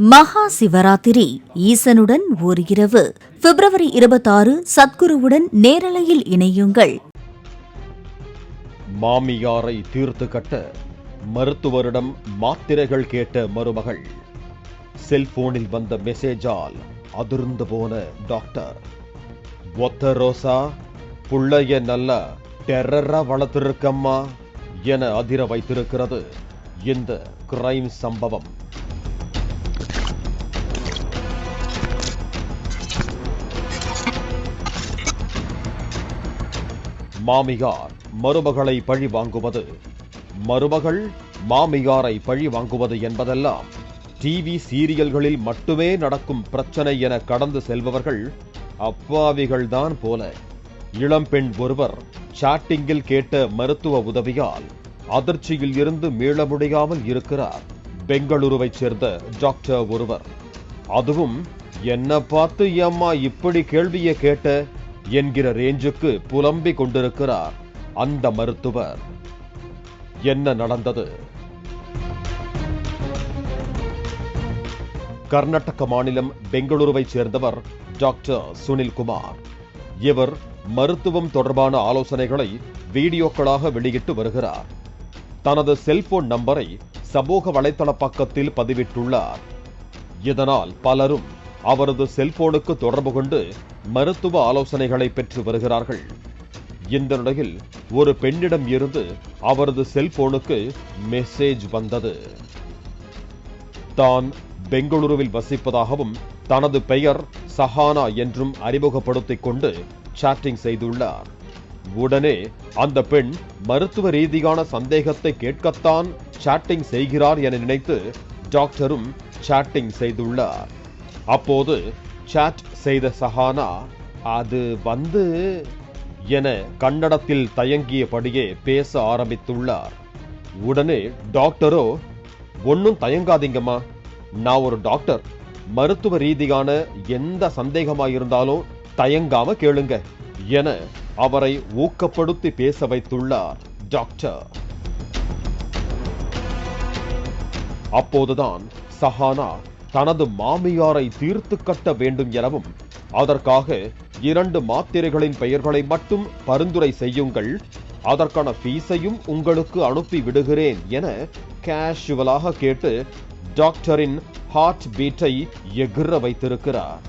மகா சிவராத்திரி ஈசனுடன் ஓர் இரவு பிப்ரவரி 26 சத்குருவுடன் நேரலையில் இணையுங்கள். மாமியாரை தீர்த்து கட்ட மருத்துவரிடம் மாத்திரைகள் கேட்ட மருமகள். செல்போனில் வந்த மெசேஜால் அதிர்ந்து போன டாக்டர். ஒத்த ரோசா புள்ளைய நல்லா டெரரா வளர்த்திருக்கம்மா என அதிர வைத்திருக்கிறது இந்த கிரைம் சம்பவம். மாமியார் மருமகளை பழி வாங்குவது, மருமகள் மாமியாரை பழி வாங்குவது என்பதெல்லாம் டிவி சீரியல்களில் மட்டுமே நடக்கும் பிரச்சனை என கடந்து செல்பவர்கள் அப்பாவிகள்தான் போல. இளம்பெண் ஒருவர் சாட்டிங்கில் கேட்ட மருத்துவ உதவியால் அதிர்ச்சியில் இருந்து மீள முடியாமல் இருக்கிறார். பெங்களூருவைச் சேர்ந்த டாக்டர் ஒருவர். அதுவும் என்ன பார்த்து ஏம்மா இப்படி கேள்வியை கேட்ட என்கிற ரேஞ்சுக்கு புலம்பிக் கொண்டிருக்கிறார் அந்த மருத்துவர். என்ன நடந்தது? கர்நாடக மாநிலம் பெங்களூருவைச் சேர்ந்தவர் டாக்டர் சுனில்குமார். இவர் மருத்துவம் தொடர்பான ஆலோசனைகளை வீடியோக்களாக வெளியிட்டு வருகிறார். தனது செல்போன் நம்பரை சமூக வலைதள பக்கத்தில் பதிவிட்டுள்ளார். இதனால் பலரும் அவரது செல்போனுக்கு தொடர்பு கொண்டு மருத்துவ ஆலோசனைகளை பெற்று வருகிறார்கள். இந்த நிலையில் ஒரு பெண்ணிடம் இருந்து அவரது செல்போனுக்கு மெசேஜ் வந்தது. தான் பெங்களூருவில் வசிப்பதாகவும் தனது பெயர் சஹானா என்றும் அறிமுகப்படுத்திக் கொண்டு சாட்டிங் செய்துள்ளார். உடனே அந்த பெண் மருத்துவ ரீதியான சந்தேகத்தை கேட்கத்தான் சாட்டிங் செய்கிறார் என நினைத்து டாக்டரும் சாட்டிங் செய்துள்ளார். அப்போது சாட் செய்த சஹானா அது என கன்னடத்தில் தயங்கியபடியே பேச ஆரம்பித்துள்ளார். உடனே டாக்டரோ, ஒன்னும் தயங்காதீங்கம்மா, நான் ஒரு டாக்டர், மருத்துவ ரீதியான எந்த சந்தேகமாயிருந்தாலும் தயங்காம கேளுங்க என அவரை ஊக்கப்படுத்தி பேச வைத்துள்ளார் டாக்டர். அப்போதுதான் சஹானா தனது மாமியாரை தீர்த்து கட்ட வேண்டும் எனவும், அதற்காக 2 மாத்திரைகளின் பெயர்களை மட்டும் பரிந்துரை செய்யுங்கள், அதற்கான ஃபீஸையும் உங்களுக்கு அனுப்பி விடுகிறேன் என கேஷுவலாக கேட்டு டாக்டரின் ஹார்ட் பீட்டை எகிற வைத்திருக்கிறார்.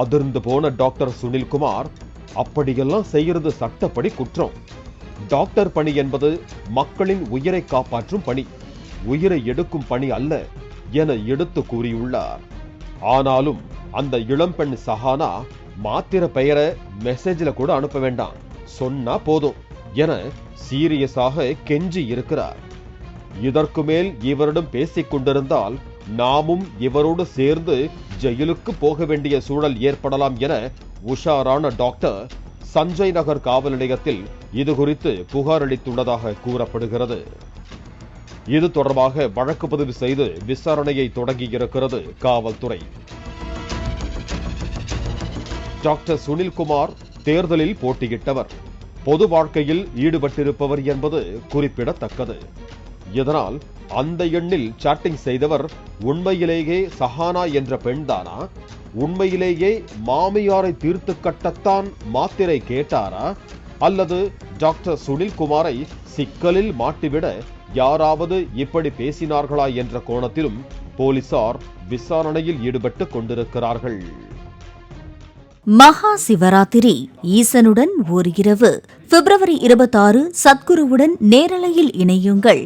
அதிர்ந்து போன டாக்டர் சுனில்குமார், அப்படியெல்லாம் செய்கிறது சட்டப்படி குற்றம். டாக்டர் பணி என்பது மக்களின் உயிரை காப்பாற்றும் பணி, உயிரை எடுக்கும் பணி அல்ல என எடுத்து கூறியுள்ளார். ஆனாலும் அந்த இளம்பெண் சஹானா மாத்திரை பெயரை மெசேஜ்ல கூட அனுப்ப வேண்டாம், சொன்னா போதும் என சீரியஸாக கெஞ்சி இருக்கிறார். இதற்கு மேல் இவரிடம் பேசிக் கொண்டிருந்தால் நாமும் இவரோடு சேர்ந்து ஜெயிலுக்கு போக வேண்டிய சூழல் ஏற்படலாம் என உஷாரான டாக்டர் சஞ்சய் நகர் காவல் நிலையத்தில் இது குறித்து புகார் அளித்துள்ளதாக கூறப்படுகிறது. இது தொடர்பாக வழக்கு பதிவு செய்து விசாரணையை தொடங்கியிருக்கிறது காவல்துறை. டாக்டர் சுனில்குமார் தேர்தலில் போட்டியிட்டவர், பொது வாழ்க்கையில் ஈடுபட்டிருப்பவர் என்பது குறிப்பிடத்தக்கது. இதனால் அந்த எண்ணில் சாட்டிங் செய்தவர் உண்மையிலேயே சஹானா என்ற பெண்தானா? உண்மையிலேயே மாமியாரை தீர்த்து கட்டத்தான் மாத்திரை கேட்டாரா? அல்லது டாக்டர் சுனில்குமாரை சிக்கலில் மாட்டிவிட யாராவது இப்படி பேசினார்களா என்ற கோணத்திலும் போலீசார் விசாரணையில் ஈடுபட்டுக் கொண்டிருக்கிறார்கள். மகா சிவராத்திரி ஈசனுடன் ஓர் இரவு பிப்ரவரி 26 சத்குருவுடன் நேரலையில் இணையுங்கள்.